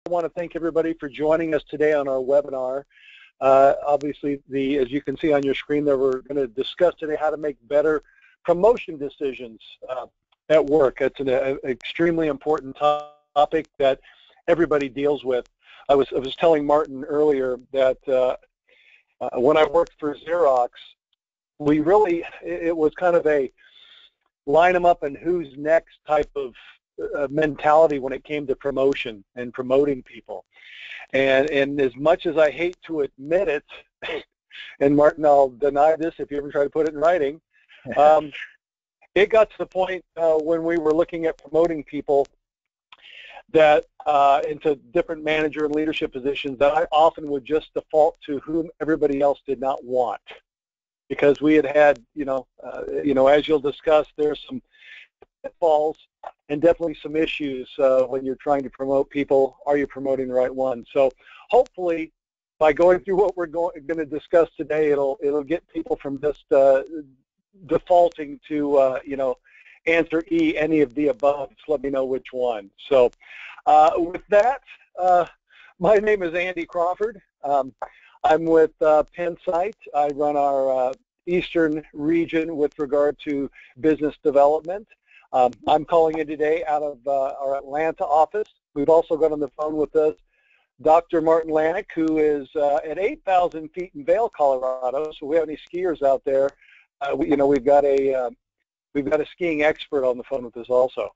want to thank everybody for joining us today on our webinar. Obviously, as you can see on your screen there, we're going to discuss today how to make better promotion decisions at work. It's an extremely important topic that everybody deals with. I was telling Martin earlier that when I worked for Xerox, it was kind of a line them up and who's next type of mentality when it came to promotion and promoting people. And as much as I hate to admit it, and Martin, I'll deny this if you ever try to put it in writing, it got to the point when we were looking at promoting people that into different manager and leadership positions that I often would just default to whom everybody else did not want, because we had as you'll discuss, there's some pitfalls and definitely some issues when you're trying to promote people. Are you promoting the right one? So hopefully, by going through what we're going to discuss today, it'll get people from just defaulting to answer E, any of the above. Just let me know which one. So with that, my name is Andy Crawford. I'm with Penn-Site. I run our Eastern region with regard to business development. I'm calling in today out of our Atlanta office. We've also got on the phone with us Dr. Martin Lanik, who is at 8,000 feet in Vail, Colorado. So if we have any skiers out there, we've got a skiing expert on the phone with us also.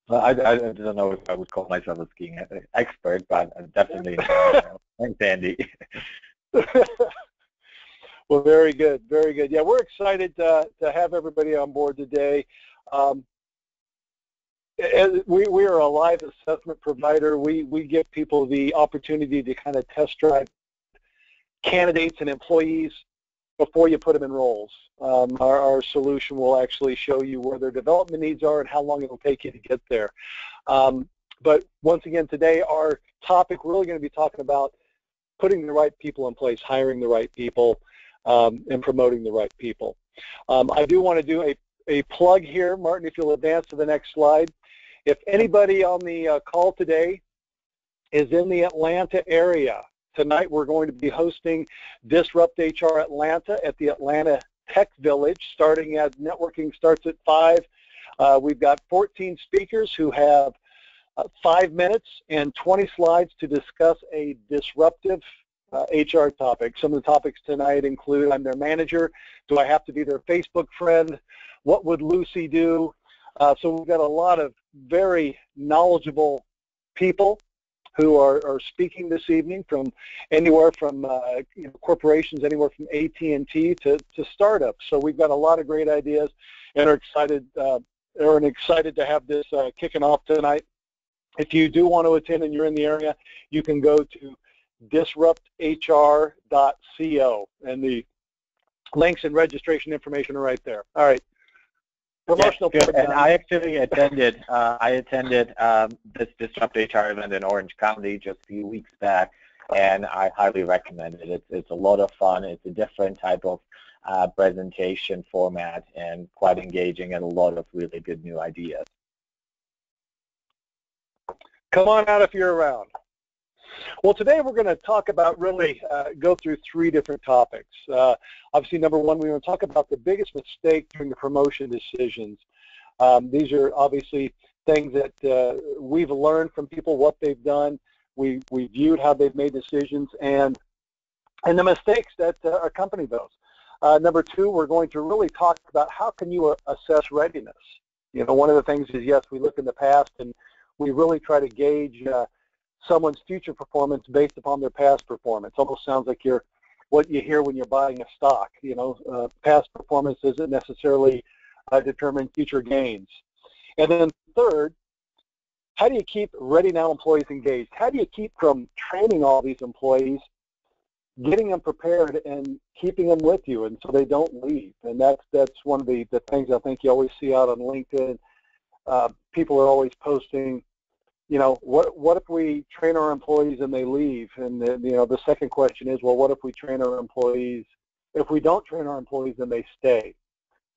Well, I don't know if I would call myself a skiing expert, but I'm definitely thanks, Andy. Well, very good, very good. Yeah, we're excited to have everybody on board today. We are a live assessment provider. We give people the opportunity to kind of test drive candidates and employees before you put them in roles. Our solution will actually show you where their development needs are and how long it will take you to get there. But once again, today our topic, we're really going to be talking about putting the right people in place, hiring the right people, and promoting the right people. I do want to do a plug here. Martin, if you'll advance to the next slide. If anybody on the call today is in the Atlanta area, tonight we're going to be hosting Disrupt HR Atlanta at the Atlanta Tech Village, starting at networking starts at 5. We've got 14 speakers who have 5 minutes and 20 slides to discuss a disruptive HR topic. Some of the topics tonight include, I'm their manager, do I have to be their Facebook friend, what would Lucy do? So we've got a lot of very knowledgeable people who are speaking this evening from anywhere from corporations, anywhere from AT&T to startups. So we've got a lot of great ideas and are excited to have this kicking off tonight. If you do want to attend and you're in the area, you can go to disrupthr.co, and the links and registration information are right there. All right. Promotional yes, and I actually attended this Disrupt HR event in Orange County just a few weeks back, and I highly recommend it. It's a lot of fun. It's a different type of presentation format and quite engaging, and a lot of really good new ideas. Come on out if you're around. Well, today we're going to talk about go through 3 different topics. Obviously, number one, we want to talk about the biggest mistake during the promotion decisions. These are obviously things that we've learned from people, what they've done. We viewed how they've made decisions and the mistakes that accompany those. Number 2, we're going to really talk about how can you assess readiness. One of the things is, yes, we look in the past and we really try to gauge someone's future performance based upon their past performance. Almost sounds like what you hear when you're buying a stock. Past performance doesn't necessarily determine future gains. And then third, how do you keep ready now employees engaged? How do you keep from training all these employees, getting them prepared and keeping them with you and so they don't leave? And that's one of the things I think you always see out on LinkedIn. People are always posting, what if we train our employees and they leave? And then, the second question is, well, what if we train our employees? If we don't train our employees, then they stay.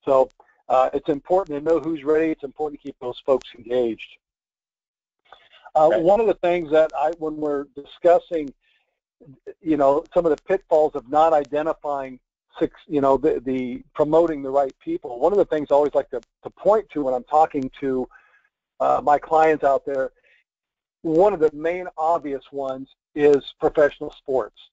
So it's important to know who's ready. It's important to keep those folks engaged. Right. One of the things that when we're discussing, some of the pitfalls of not identifying, the promoting the right people, one of the things I always like to point to when I'm talking to my clients out there, one of the main obvious ones is professional sports.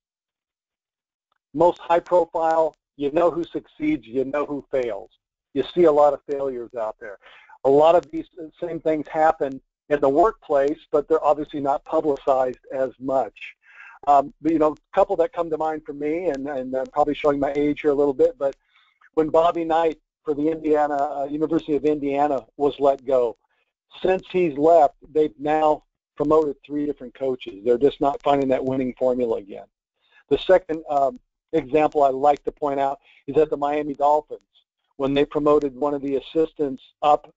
Most high profile, you know who succeeds, you know who fails. You see a lot of failures out there. A lot of these same things happen in the workplace, but they're obviously not publicized as much. But, a couple that come to mind for me, and I'm probably showing my age here a little bit, but when Bobby Knight for the University of Indiana was let go, since he's left, they've now promoted 3 different coaches. They're just not finding that winning formula again. The second example I like to point out is at the Miami Dolphins, when they promoted one of the assistants up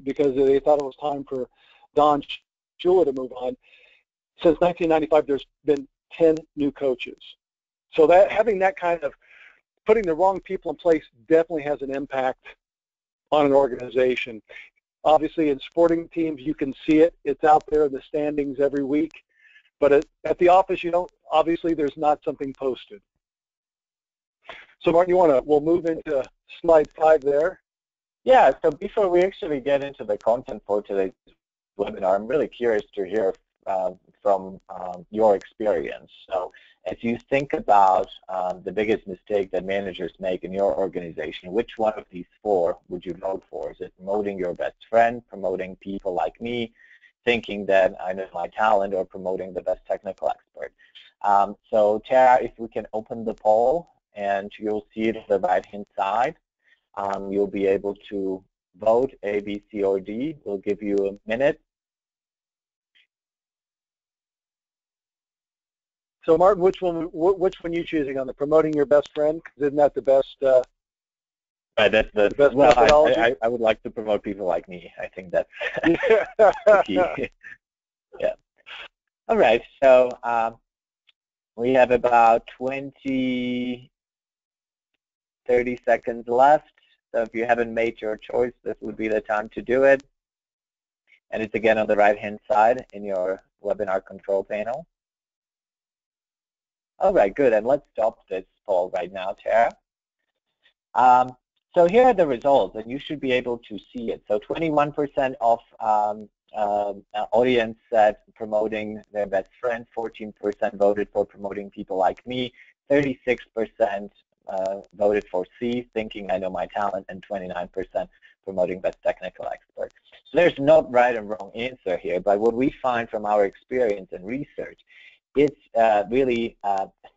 because they thought it was time for Don Shula to move on. Since 1995, there's been 10 new coaches. So that having that kind of putting the wrong people in place definitely has an impact on an organization. Obviously, in sporting teams, you can see it. It's out there in the standings every week. But at the office, obviously, there's not something posted. So, Martin, we'll move into slide 5 there. Yeah, so before we actually get into the content for today's webinar, I'm really curious to hear from your experience. So as you think about the biggest mistake that managers make in your organization, which one of these 4 would you vote for? Is it promoting your best friend, promoting people like me, thinking that I know my talent, or promoting the best technical expert? So Tara, if we can open the poll, and you'll see it on the right-hand side. You'll be able to vote A, B, C, or D. We'll give you a minute. So, Martin, which one are you choosing on the promoting your best friend? Because isn't that the best? Right, that's the best methodology. I would like to promote people like me. I think that's the key. Yeah. All right. So we have about 30 seconds left. So if you haven't made your choice, this would be the time to do it. And it's again on the right-hand side in your webinar control panel. All right, good. And let's stop this poll right now, Tara. So here are the results, and you should be able to see it. So 21% of audience said promoting their best friend, 14% voted for promoting people like me, 36% voted for C, thinking I know my talent, and 29% promoting best technical expert. So there's no right and wrong answer here, but what we find from our experience and research, it's really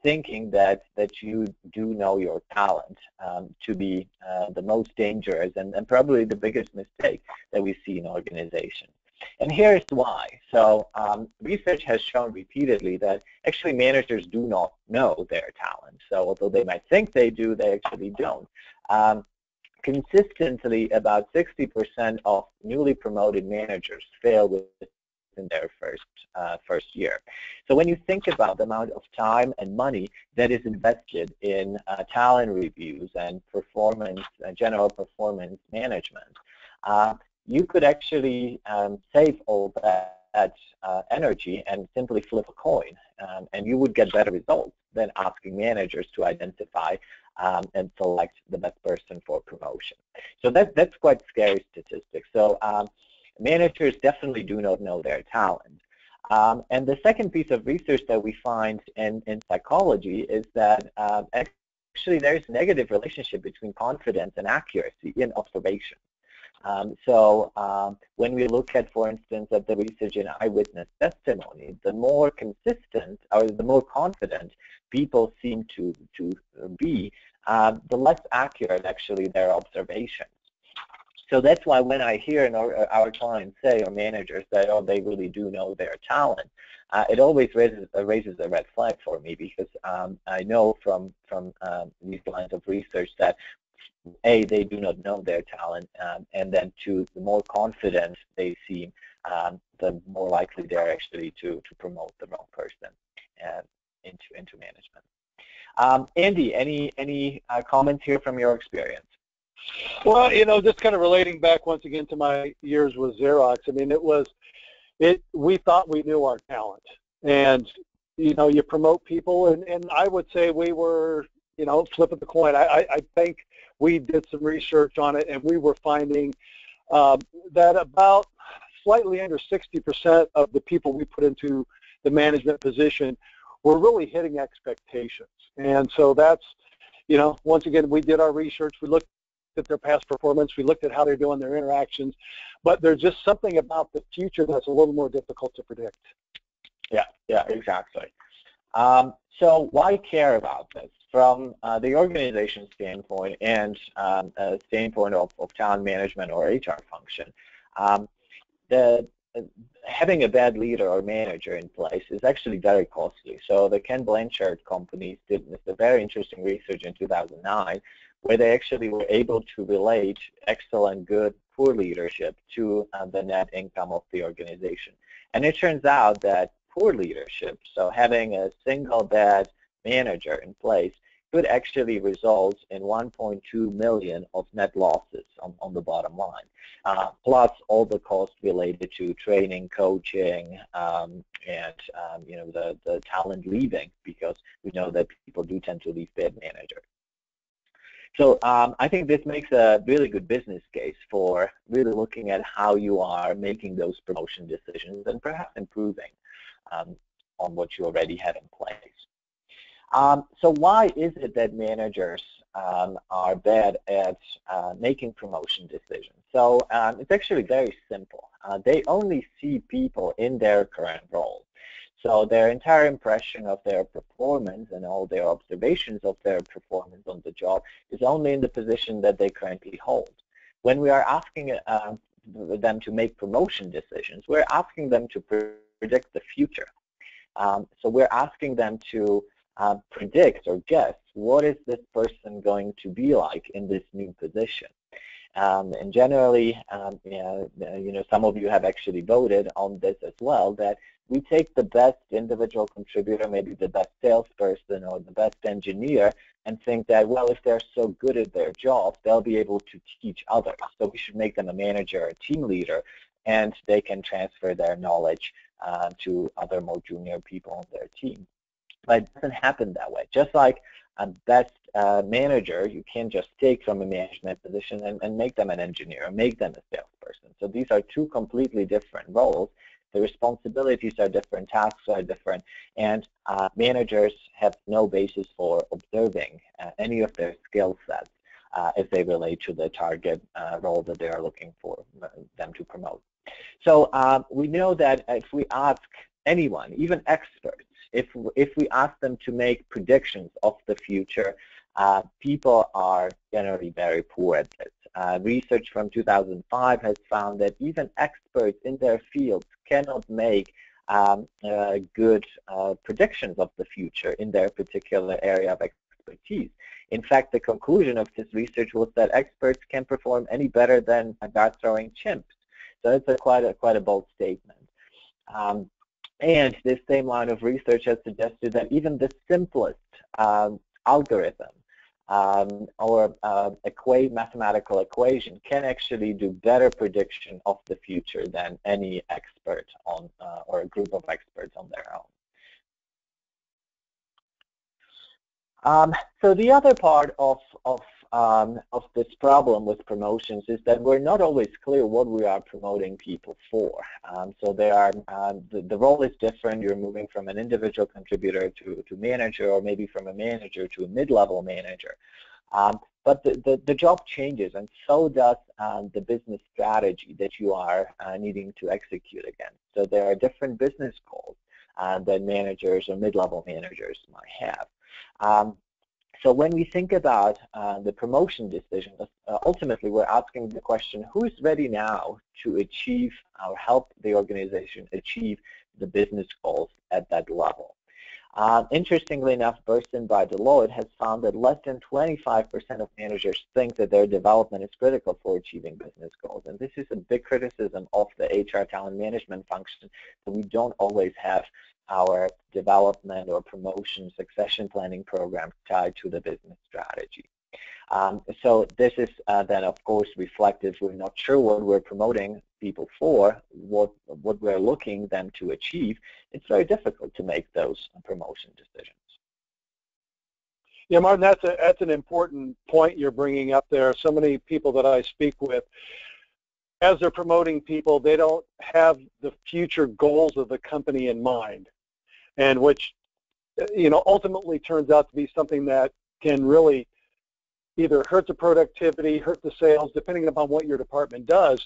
thinking that you do know your talent to be the most dangerous and probably the biggest mistake that we see in organizations. And here's why. So research has shown repeatedly that actually managers do not know their talent. So although they might think they do, they actually don't. Consistently, about 60% of newly promoted managers fail within their first year. So when you think about the amount of time and money that is invested in talent reviews and performance, general performance management, you could actually save all that energy and simply flip a coin, and you would get better results than asking managers to identify and select the best person for promotion. So that's quite scary statistics. So managers definitely do not know their talent. And the second piece of research that we find in psychology is that actually there's a negative relationship between confidence and accuracy in observation. So when we look at, for instance, at the research in eyewitness testimony, the more consistent or the more confident people seem to be, the less accurate actually their observations. So that's why when I hear our clients say, or managers say, oh, they really do know their talent, it always raises a red flag for me, because I know from these lines of research that A, they do not know their talent, and then 2, the more confident they seem, the more likely they're actually to promote the wrong person into management. Andy, any comments here from your experience? Well, just kind of relating back once again to my years with Xerox. I mean, it was, we thought we knew our talent. And, you promote people, and I would say we were, flipping the coin. I think we did some research on it, and we were finding that about slightly under 60% of the people we put into the management position were really hitting expectations. And so that's, once again, we did our research. We looked at their past performance. We looked at how they're doing their interactions. But there's just something about the future that's a little more difficult to predict. Yeah, exactly. So why care about this? From the organization standpoint and a standpoint of talent management or HR function, having a bad leader or manager in place is actually very costly. So the Ken Blanchard companies did a very interesting research in 2009 where they actually were able to relate excellent, good, poor leadership to the net income of the organization. And it turns out that poor leadership, so having a single bad manager in place, could actually result in 1.2 million of net losses on the bottom line, plus all the costs related to training, coaching, and the talent leaving, because we know that people do tend to leave bad managers. So I think this makes a really good business case for really looking at how you are making those promotion decisions and perhaps improving on what you already have in place. So why is it that managers are bad at making promotion decisions? So it's actually very simple. They only see people in their current role. So their entire impression of their performance and all their observations of their performance on the job is only in the position that they currently hold. When we are asking them to make promotion decisions, we're asking them to predict the future. So we're asking them to predict or guess what is this person going to be like in this new position. And generally, some of you have actually voted on this as well, that we take the best individual contributor, maybe the best salesperson or the best engineer, and think that, well, if they're so good at their job, they'll be able to teach others. So we should make them a manager or a team leader, and they can transfer their knowledge to other more junior people on their team. But it doesn't happen that way. Just like a best manager, you can't just take from a management position and make them an engineer or make them a salesperson. So these are two completely different roles. The responsibilities are different, tasks are different, and managers have no basis for observing any of their skill sets as they relate to the target role that they are looking for them to promote. So we know that if we ask anyone, even experts, if we ask them to make predictions of the future, people are generally very poor at this. Research from 2005 has found that even experts in their fields cannot make good predictions of the in their particular area of expertise. In fact, the conclusion of this research was that experts can perform any better than dart-throwing chimps. So it's quite a bold statement. And this same line of research has suggested that even the simplest algorithm or mathematical equation can actually do better prediction of the future than any expert on or a group of experts on their own. So the other part of this problem with promotions is that we're not always clear what we are promoting people for. So there are the role is different. You're moving from an individual contributor to manager, or maybe from a manager to a mid-level manager. But the job changes, and so does the business strategy that you are needing to execute against. So there are different business goals that managers or mid-level managers might have. So when we think about the promotion decision, ultimately we're asking the question, who is ready now to achieve or help the organization achieve the business goals at that level? Interestingly enough, Burson by Deloitte has found that less than 25% of managers think that their development is critical for achieving business goals. And this is a big criticism of the HR talent management function, that we don't always have our development or promotion succession planning program tied to the business strategy. So this is then, of course, reflective. We're not sure what we're promoting people for, what we're looking them to achieve, it's very difficult to make those promotion decisions. Yeah, Martin, that's an important point you're bringing up there. So many people that I speak with, as they're promoting people, they don't have the future goals of the company in mind, and which, ultimately turns out to be something that can really either hurt the productivity, hurt the sales, depending upon what your department does,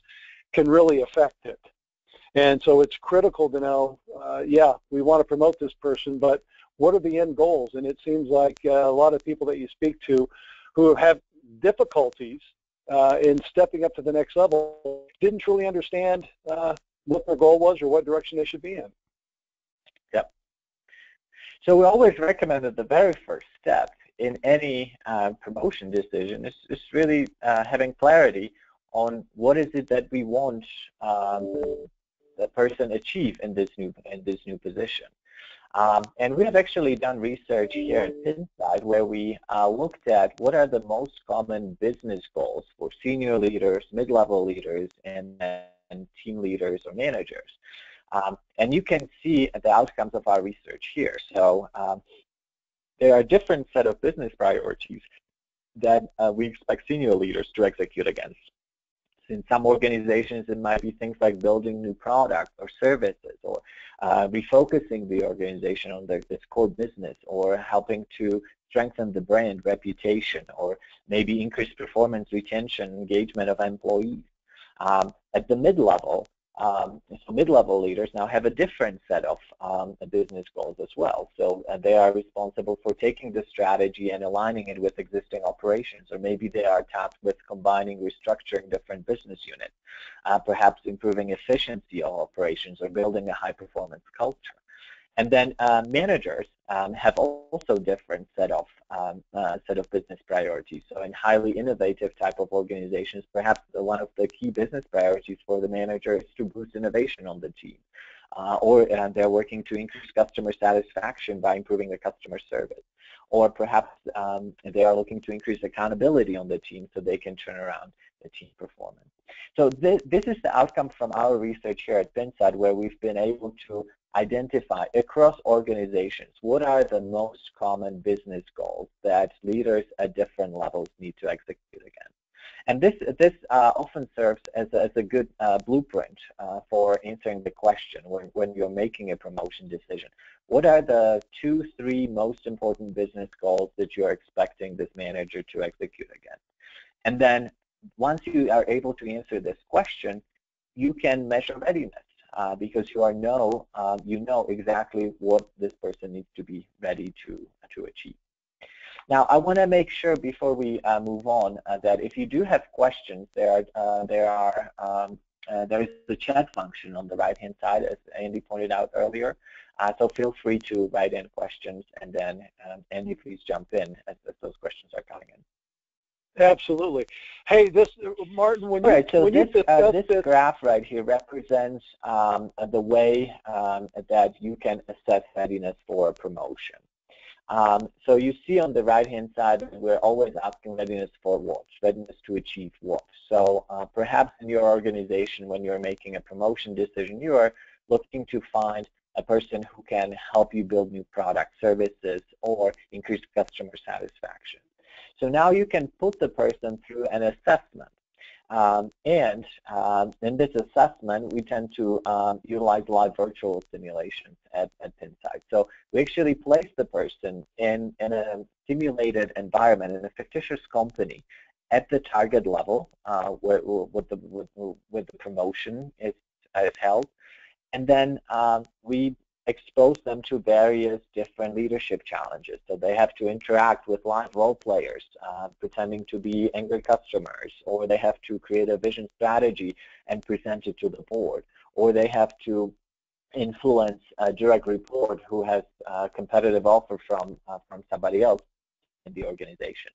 can really affect it. And so it's critical to know, we want to promote this person, but what are the end goals? And it seems like a lot of people that you speak to who have difficulties in stepping up to the next level didn't truly understand what their goal was or what direction they should be in. Yep. So we always recommend that the very first step in any promotion decision is really having clarity on what is it that we want the person achieve in this new position. And we have actually done research here at Pinside where we looked at what are the most common business goals for senior leaders, mid-level leaders, and team leaders or managers. And you can see the outcomes of our research here. So there are different set of business priorities that we expect senior leaders to execute against. In some organizations, it might be things like building new products or services, or refocusing the organization on its core business, or helping to strengthen the brand reputation, or maybe increase performance, retention, engagement of employees. At the mid-level, so mid-level leaders now have a different set of business goals as well. So they are responsible for taking the strategy and aligning it with existing operations, or maybe they are tasked with combining, restructuring different business units, perhaps improving efficiency of operations or building a high-performance culture. And then managers have also different set of business priorities. So in highly innovative type of organizations, perhaps one of the key business priorities for the manager is to boost innovation on the team. Or they're working to increase customer satisfaction by improving the customer service. Or perhaps they are looking to increase accountability on the team so they can turn around the team performance. So this is the outcome from our research here at Pinside, where we've been able to identify across organizations what are the most common business goals that leaders at different levels need to execute against. And this often serves as a good blueprint for answering the question when you're making a promotion decision. What are the 2-3 most important business goals that you're expecting this manager to execute against? And then once you are able to answer this question, you can measure readiness because you know exactly what this person needs to be ready to achieve. Now, I want to make sure before we move on that if you do have questions, there is the chat function on the right-hand side, as Andy pointed out earlier. So feel free to write in questions, and then Andy, please jump in as those questions are coming in. Absolutely. Hey, Martin, when this graph right here represents the way that you can assess readiness for a promotion. So you see on the right-hand side, we're always asking readiness for what? Readiness to achieve what? So perhaps in your organization, when you're making a promotion decision, you are looking to find a person who can help you build new product services or increase customer satisfaction. So now you can put the person through an assessment. And in this assessment, we tend to utilize live virtual simulations at Pinside. So we actually place the person in a simulated environment, in a fictitious company, at the target level where the promotion is held. And then we expose them to various different leadership challenges. So they have to interact with live role players, pretending to be angry customers, or they have to create a vision strategy and present it to the board, or they have to influence a direct report who has a competitive offer from somebody else in the organization.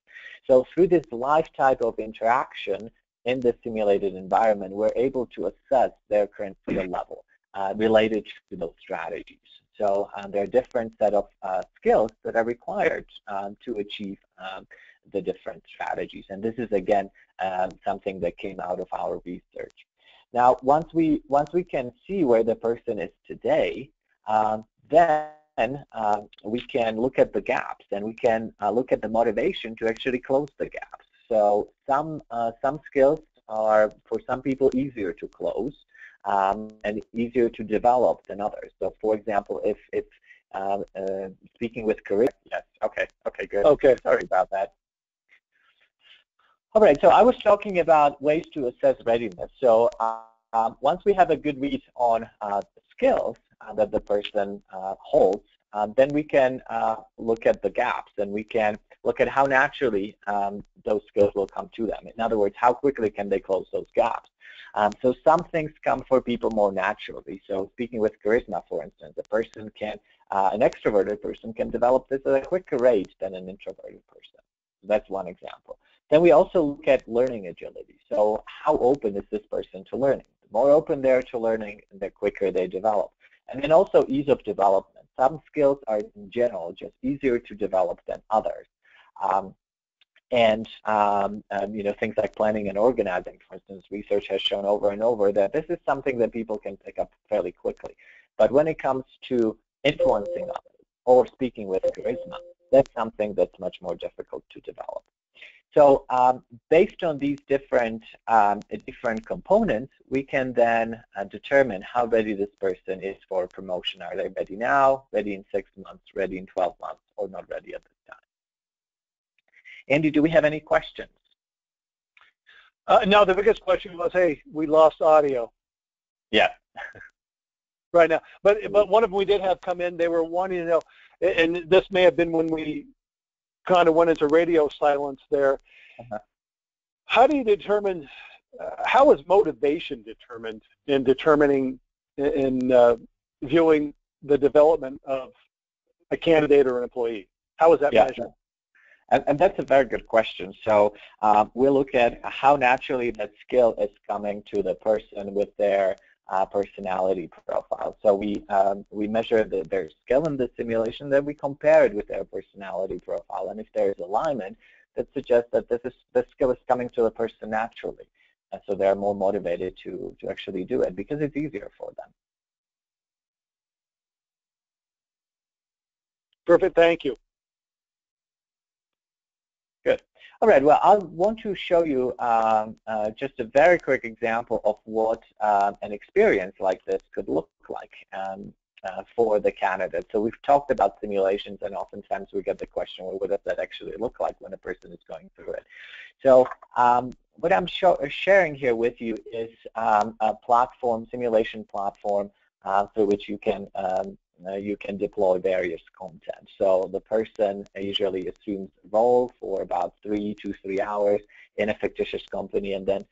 So through this live type of interaction in the simulated environment, we're able to assess their current skill level related to those strategies. So there are different set of skills that are required to achieve the different strategies. And this is, again, something that came out of our research. Now, once we can see where the person is today, then we can look at the gaps, and we can look at the motivation to actually close the gaps. So some skills are, for some people, easier to close and easier to develop than others. So, for example, if speaking with career, yes, okay, good. Okay. Sorry about that. All right, so I was talking about ways to assess readiness. So once we have a good read on skills that the person holds, then we can look at the gaps, and we can look at how naturally those skills will come to them. In other words, how quickly can they close those gaps? So some things come for people more naturally. So speaking with charisma, for instance, an extroverted person can develop this at a quicker rate than an introverted person. So that's one example. Then we also look at learning agility. So how open is this person to learning? The more open they are to learning, the quicker they develop. And then also ease of development. Some skills are in general just easier to develop than others. Things like planning and organizing, for instance, research has shown over and over that this is something that people can pick up fairly quickly. But when it comes to influencing others or speaking with charisma, that's something that's much more difficult to develop. So based on these different components, we can then determine how ready this person is for promotion. Are they ready now, ready in 6 months, ready in 12 months, or not ready at this time? Andy, do we have any questions? No, the biggest question was, hey, we lost audio. Yeah. Right now. But one of them we did have come in, they were wanting to know, and this may have been when we kind of went into radio silence there. How do you determine, how is motivation determined in viewing the development of a candidate or an employee? How is that measured? And that's a very good question. So we'll look at how naturally that skill is coming to the person with their personality profile. So we measure their skill in the simulation, then we compare it with their personality profile. And if there is alignment, that suggests that this skill is coming to the person naturally. And so they're more motivated to actually do it because it's easier for them. Perfect, thank you. Good. All right, well, I want to show you just a very quick example of what an experience like this could look like for the candidate. So we've talked about simulations, and oftentimes we get the question, well, what does that actually look like when a person is going through it? So what I'm sharing here with you is a platform, simulation platform, through which you can deploy various content. So the person usually assumes a role for about 3 to 3 hours in a fictitious company, and then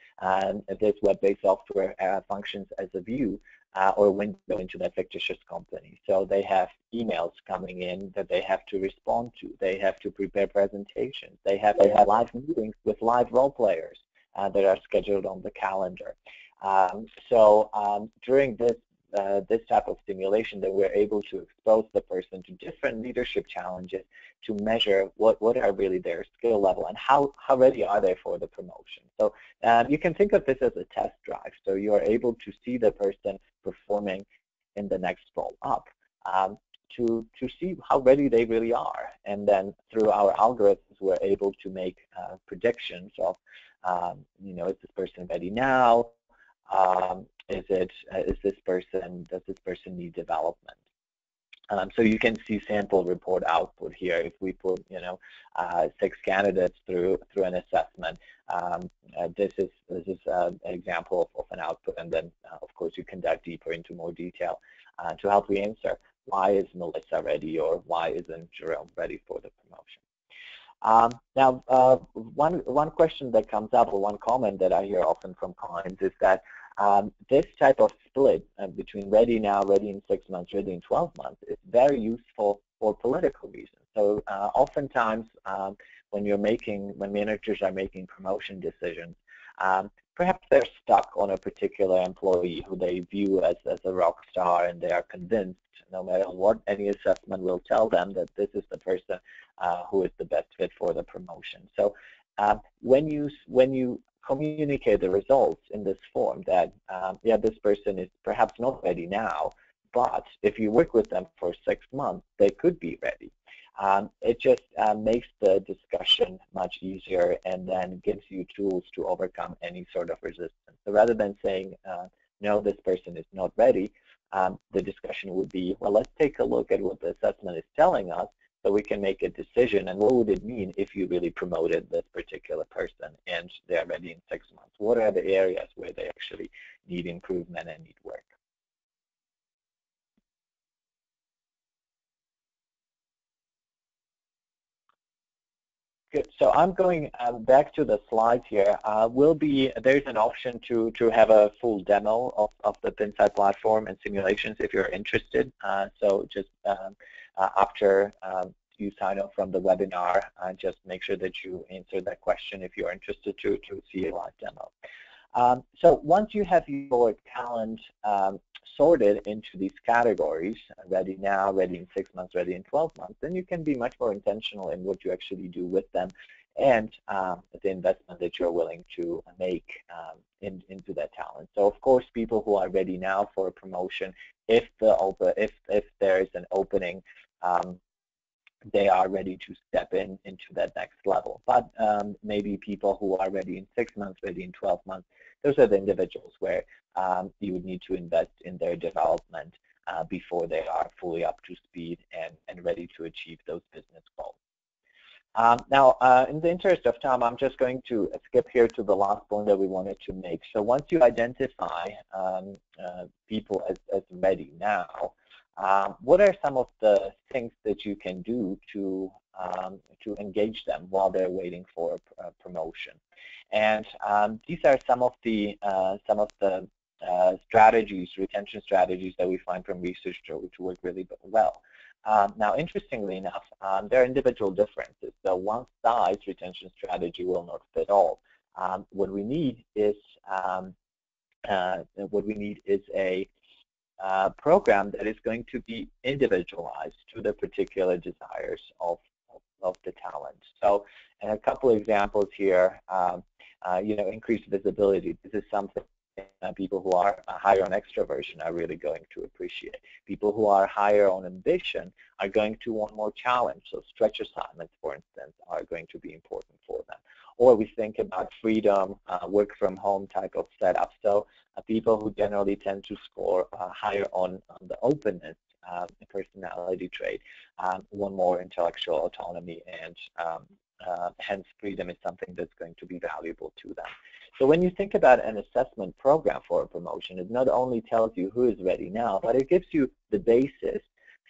this web-based software functions as a view or window into that fictitious company. So they have emails coming in that they have to respond to. They have to prepare presentations. They have live meetings with live role players that are scheduled on the calendar. During this type of simulation, that we're able to expose the person to different leadership challenges to measure what are really their skill level and how ready are they for the promotion. So you can think of this as a test drive. So you are able to see the person performing in the next role up to see how ready they really are. And then through our algorithms, we're able to make predictions of, is this person ready now? Does this person need development? So you can see sample report output here. If we put 6 candidates through an assessment, this is an example of an output, and then of course you can dive deeper into more detail to help you answer why is Melissa ready or why isn't Jerome ready for the promotion. Now, one question that comes up, or one comment that I hear often from clients, is that this type of split between ready now, ready in 6 months, ready in 12 months is very useful for political reasons. So oftentimes when managers are making promotion decisions, perhaps they're stuck on a particular employee who they view as a rock star, and they are convinced, no matter what any assessment will tell them, that this is the person who is the best fit for the promotion. So when you communicate the results in this form that, yeah, this person is perhaps not ready now, but if you work with them for 6 months, they could be ready. It just makes the discussion much easier and then gives you tools to overcome any sort of resistance. So rather than saying, no, this person is not ready, the discussion would be, well, let's take a look at what the assessment is telling us so we can make a decision, and what would it mean if you really promoted this particular person and they're ready in 6 months? What are the areas where they actually need improvement and need work? Good. So I'm going back to the slides here. There's an option to have a full demo of the Pinside platform and simulations if you're interested. So just after you sign up from the webinar, just make sure that you answer that question if you're interested to see a live demo. So once you have your talent sorted into these categories, ready now, ready in 6 months, ready in 12 months, then you can be much more intentional in what you actually do with them and the investment that you're willing to make into that talent. So of course, people who are ready now for a promotion, if there is an opening, they are ready to step into that next level. But maybe people who are ready in 6 months, ready in 12 months, those are the individuals where you would need to invest in their development before they are fully up to speed and ready to achieve those business goals. Now, in the interest of time, I'm just going to skip here to the last point that we wanted to make. So once you identify people as ready now, what are some of the things that you can do to engage them while they're waiting for a promotion? And these are some of the strategies, retention strategies that we find from research which work really well. Now, interestingly enough, there are individual differences. So one-size retention strategy will not fit all. What we need is a program that is going to be individualized to the particular desires of the talent. So, and a couple of examples here, increased visibility. This is something people who are higher on extroversion are really going to appreciate. People who are higher on ambition are going to want more challenge. So stretch assignments, for instance, are going to be important for them. Or we think about freedom, work from home type of setup. So people who generally tend to score higher on the openness personality trait want more intellectual autonomy, and hence freedom is something that's going to be valuable to them. So when you think about an assessment program for a promotion, it not only tells you who is ready now, but it gives you the basis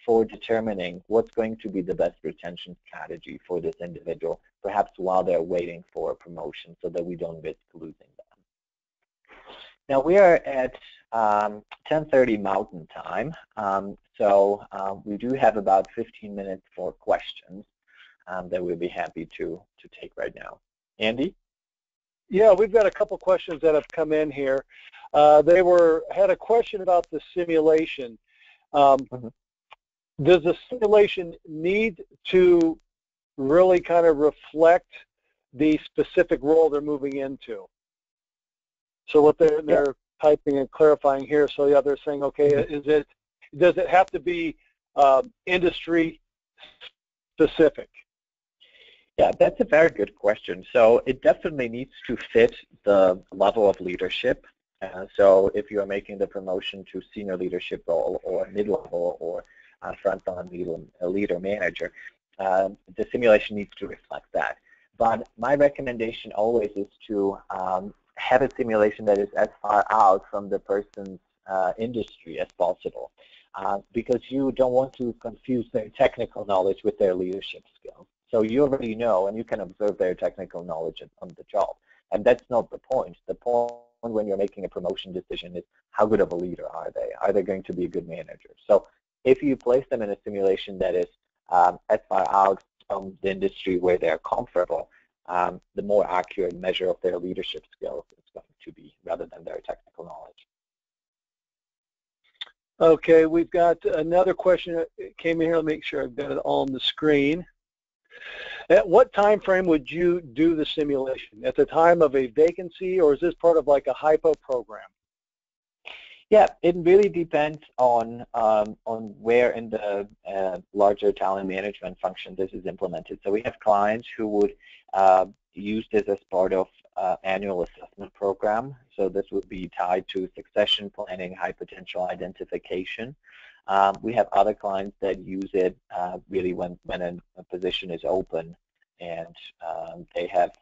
for determining what's going to be the best retention strategy for this individual, perhaps while they're waiting for a promotion, so that we don't risk losing them. Now we are at 10:30 Mountain Time, so we do have about 15 minutes for questions that we'll be happy to take right now. Andy? Yeah, we've got a couple questions that have come in here. They had a question about the simulation. Does the simulation need to really kind of reflect the specific role they're moving into? So what they're typing and clarifying here. So yeah, they're saying, okay, does it have to be industry specific? Yeah, that's a very good question. So it definitely needs to fit the level of leadership. So if you're making the promotion to senior leadership role or mid-level or front-on leader manager, the simulation needs to reflect that. But my recommendation always is to have a simulation that is as far out from the person's industry as possible, because you don't want to confuse their technical knowledge with their leadership skills. So you already know, and you can observe their technical knowledge on the job. And that's not the point. The point when you're making a promotion decision is how good of a leader are they? Are they going to be a good manager? So if you place them in a simulation that is as far out from the industry where they're comfortable, the more accurate measure of their leadership skills is going to be, rather than their technical knowledge. Okay, we've got another question that came in here. Let me make sure I've got it all on the screen. At what time frame would you do the simulation? At the time of a vacancy, or is this part of like a hypo program? Yeah, it really depends on where in the larger talent management function this is implemented. So we have clients who would use this as part of annual assessment program. So this would be tied to succession planning, high potential identification. We have other clients that use it really when a position is open and they have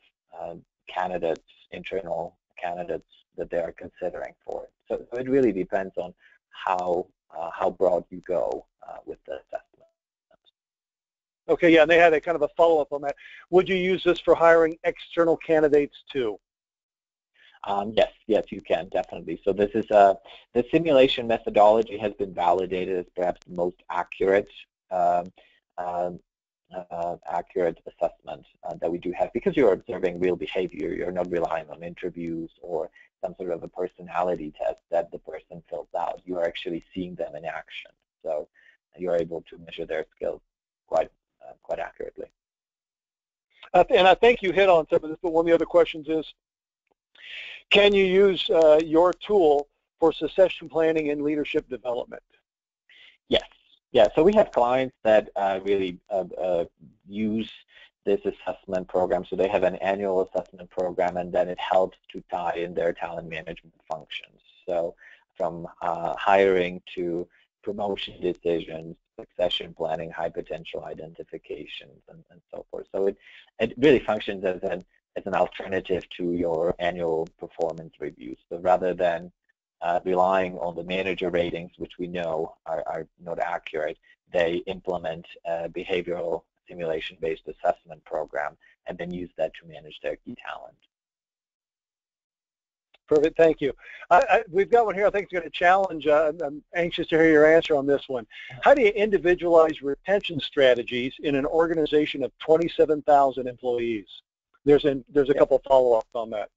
candidates, internal candidates that they are considering for it. So it really depends on how broad you go with the assessment. Okay, yeah, and they had a kind of a follow-up on that. Would you use this for hiring external candidates too? Yes, you can, definitely. So this is the simulation methodology has been validated as perhaps the most accurate assessment that we do have, because you're observing real behavior. You're not relying on interviews or some sort of a personality test that the person fills out. You are actually seeing them in action. So you're able to measure their skills quite accurately. And I think you hit on some of this, but one of the other questions is, can you use your tool for succession planning and leadership development? Yes. Yeah, so we have clients that really use this assessment program. So they have an annual assessment program, and then it helps to tie in their talent management functions. So from hiring to promotion decisions, succession planning, high potential identifications, and so forth. So it really functions as an alternative to your annual performance reviews. So rather than relying on the manager ratings, which we know are not accurate, they implement a behavioral simulation-based assessment program and then use that to manage their key talent. Perfect, thank you. We've got one here I think is going to challenge. I'm anxious to hear your answer on this one. How do you individualize retention strategies in an organization of 27,000 employees? There's a couple of follow-ups on that.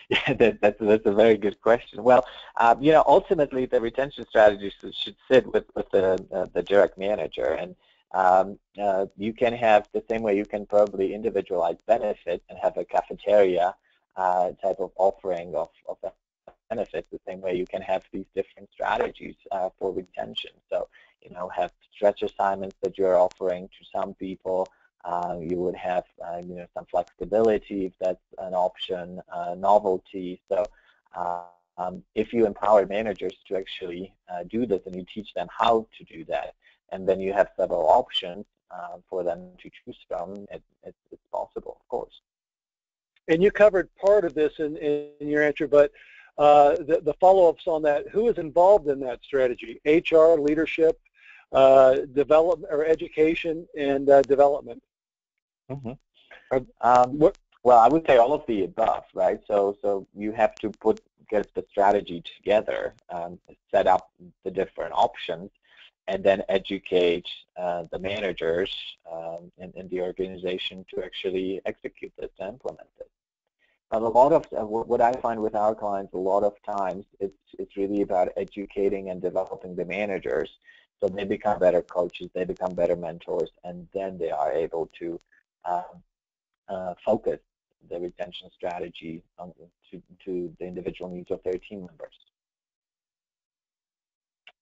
Yeah, that's a very good question. Well, ultimately the retention strategies should sit with the direct manager, and you can have the same way you can probably individualize benefits and have a cafeteria type of offering of benefits. The same way you can have these different strategies for retention. So have stretch assignments that you're offering to some people. You would have some flexibility if that's an option, novelty. So if you empower managers to actually do this and you teach them how to do that, and then you have several options for them to choose from, it's possible, of course. And you covered part of this in your answer, but the follow-ups on that, who is involved in that strategy? HR, leadership, development, or education and development? Mm-hmm. Well, I would say all of the above, right? So you have to get the strategy together, set up the different options, and then educate the managers in the organization to actually execute this and implement it. But a lot of what I find with our clients, a lot of times it's really about educating and developing the managers so they become better coaches, they become better mentors, and then they are able to focus the retention strategy to the individual needs of their team members.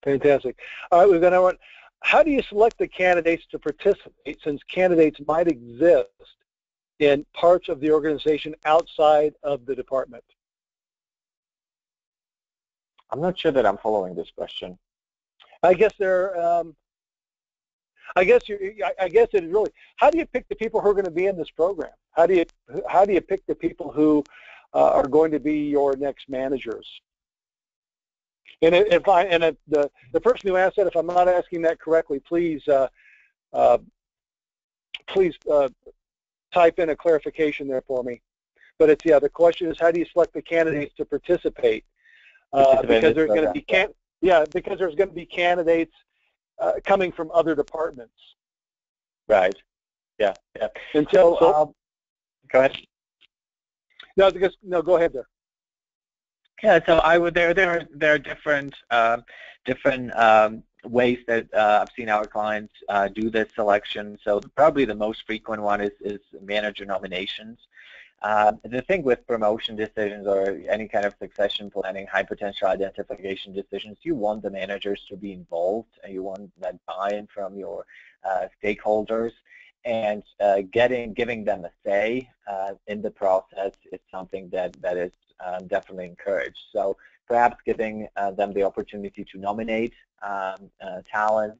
Fantastic. All right, we're going to. How do you select the candidates to participate, since candidates might exist in parts of the organization outside of the department? I'm not sure that I'm following this question. I guess I guess it is really. How do you pick the people who are going to be in this program? How do you pick the people who are going to be your next managers? And if the person who asked that, if I'm not asking that correctly, please type in a clarification there for me. But the question is, how do you select the candidates to participate? Because there's going to be because there's going to be candidates coming from other departments. Right. Yeah. And so go ahead. No, go ahead there. Yeah, so there are different different ways that I've seen our clients do this selection. So probably the most frequent one is manager nominations. The thing with promotion decisions or any kind of succession planning, high potential identification decisions, you want the managers to be involved, and you want that buy-in from your stakeholders, and giving them a say in the process is something that is definitely encouraged. So perhaps giving them the opportunity to nominate talent,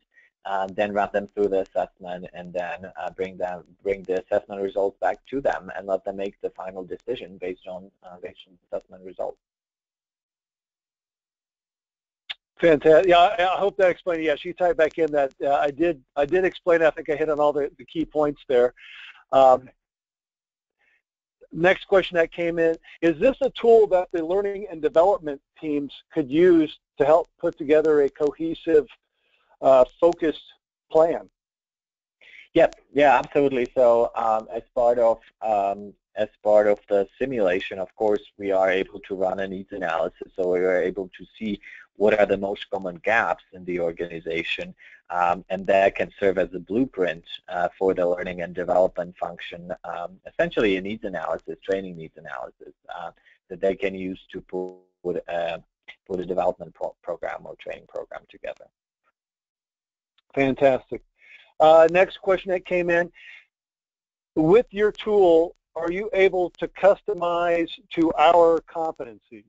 then run them through the assessment, and then bring the assessment results back to them and let them make the final decision based on assessment results. Fantastic. Yeah, I hope that explained. Yeah, she typed back in that I did explain. I think I hit on all the key points there. Next question that came in: is this a tool that the learning and development teams could use to help put together a cohesive, focused plan? Yep. Yeah, absolutely. So as part of the simulation, of course, we are able to run a needs analysis. So we are able to see what are the most common gaps in the organization, and that can serve as a blueprint for the learning and development function, essentially a needs analysis, training needs analysis, that they can use to put a development program or training program together. Fantastic. Next question that came in: with your tool, are you able to customize to our competencies?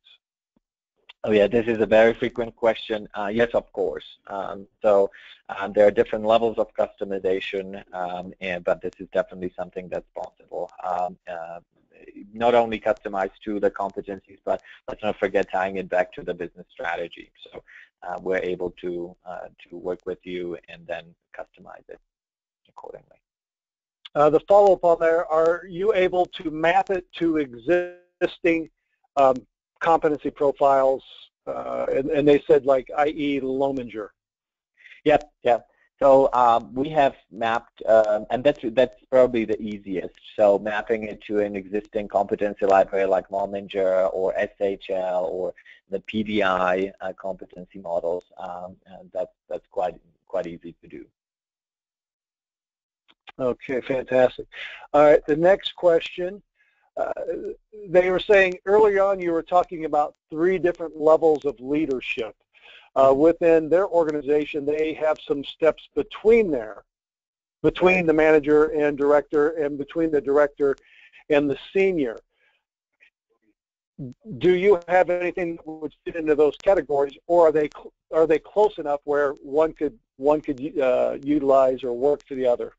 Oh yeah, this is a very frequent question. Yes, of course. So there are different levels of customization, but this is definitely something that's possible. Not only customized to the competencies, but let's not forget tying it back to the business strategy. So we're able to work with you and then customize it accordingly. The follow-up on there: are you able to map it to existing competency profiles, and they said, like, i.e. Lominger? Yep, yeah. So we have mapped, and that's probably the easiest. So mapping it to an existing competency library like Lominger or SHL or the PDI competency models, that's quite easy to do. Okay, fantastic. All right, the next question. They were saying early on you were talking about 3 different levels of leadership. Within their organization, they have some steps between the manager and director, and between the director and the senior. Do you have anything that would fit into those categories, or are they close enough where one could utilize or work for the other?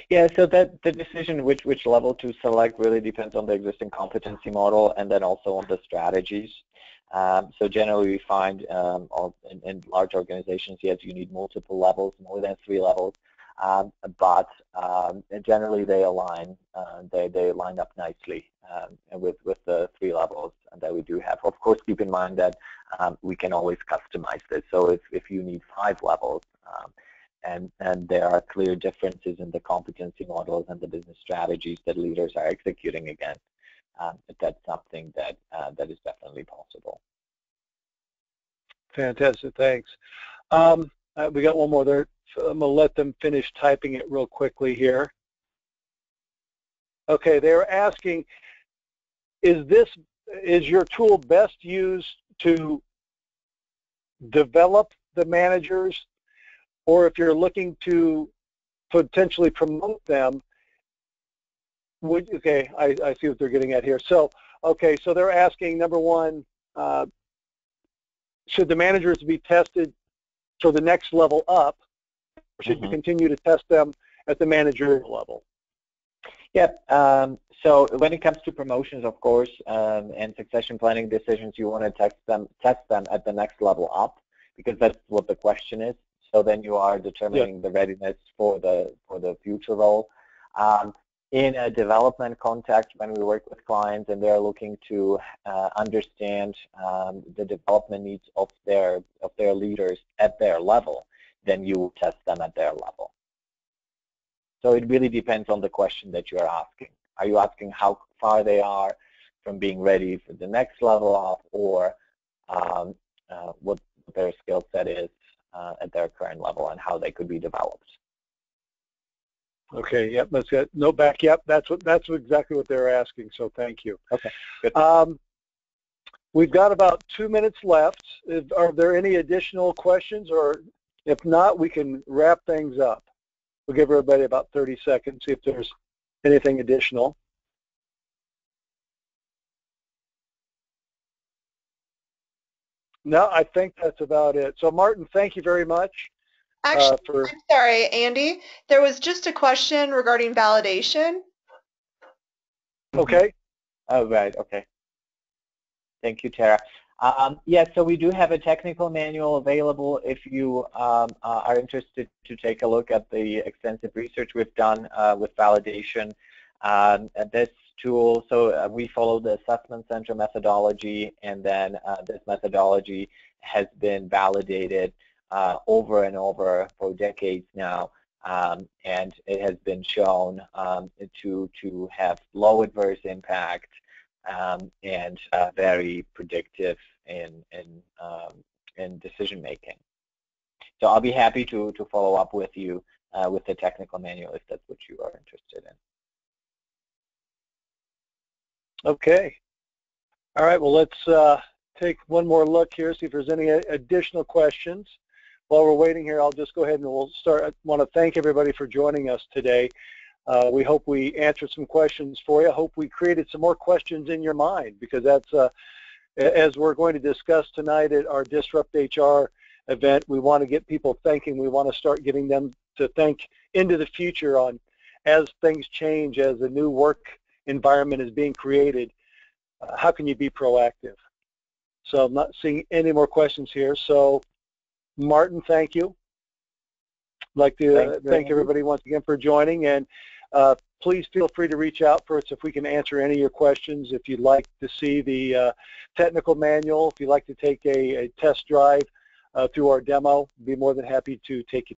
Yeah, so that the decision which level to select really depends on the existing competency model and then also on the strategies. So generally we find in large organizations, yes, you need multiple levels, more than 3 levels, but generally they align, they line up nicely with the 3 levels that we do have. Of course, keep in mind that we can always customize this. So if you need 5 levels, and there are clear differences in the competency models and the business strategies that leaders are executing against, that's something that is definitely possible. Fantastic, thanks. We got one more there. So I'm going to let them finish typing it real quickly here. Okay, they're asking, is your tool best used to develop the managers, or if you're looking to potentially promote them? Okay, I see what they're getting at here. So, okay, so they're asking, number one, should the managers be tested for the next level up, or should you continue to test them at the managerial level? Yep. So when it comes to promotions, of course, and succession planning decisions, you want to test them at the next level up, because that's what the question is. So then you are determining the readiness for the future role. In a development context, when we work with clients and they're looking to understand the development needs of their leaders at their level, then you test them at their level. So it really depends on the question that you are asking. Are you asking how far they are from being ready for the next level up, or what their skill set is at their current level and how they could be developed. Okay, yep, that's good. No back, yep, that's exactly what they're asking, so thank you. Okay, good. We've got about 2 minutes left. Are there any additional questions, or if not, we can wrap things up. We'll give everybody about 30 seconds, see if there's anything additional. No, I think that's about it. So Martin, thank you very much. Actually, I'm sorry, Andy. There was just a question regarding validation. Okay. Oh, right. Okay. Thank you, Tara. Yeah, so we do have a technical manual available if you are interested to take a look at the extensive research we've done with validation. This tool, so we follow the assessment center methodology, and then this methodology has been validated over and over for decades now, and it has been shown to have low adverse impact and very predictive in decision making. So I'll be happy to follow up with you with the technical manual if that's what you are interested in. Okay. All right, well, let's take one more look here, see if there's any additional questions. While we're waiting here, I'll just go ahead and we'll start. I want to thank everybody for joining us today. We hope we answered some questions for you. I hope we created some more questions in your mind, because that's, as we're going to discuss tonight at our Disrupt HR event, we want to get people thinking. We want to start getting them to think into the future on, as things change, as a new work environment is being created, how can you be proactive? So I'm not seeing any more questions here. So Martin, thank you. I'd like to thank everybody once again for joining, and please feel free to reach out for us if we can answer any of your questions. If you'd like to see the technical manual, if you'd like to take a test drive through our demo, be more than happy to take you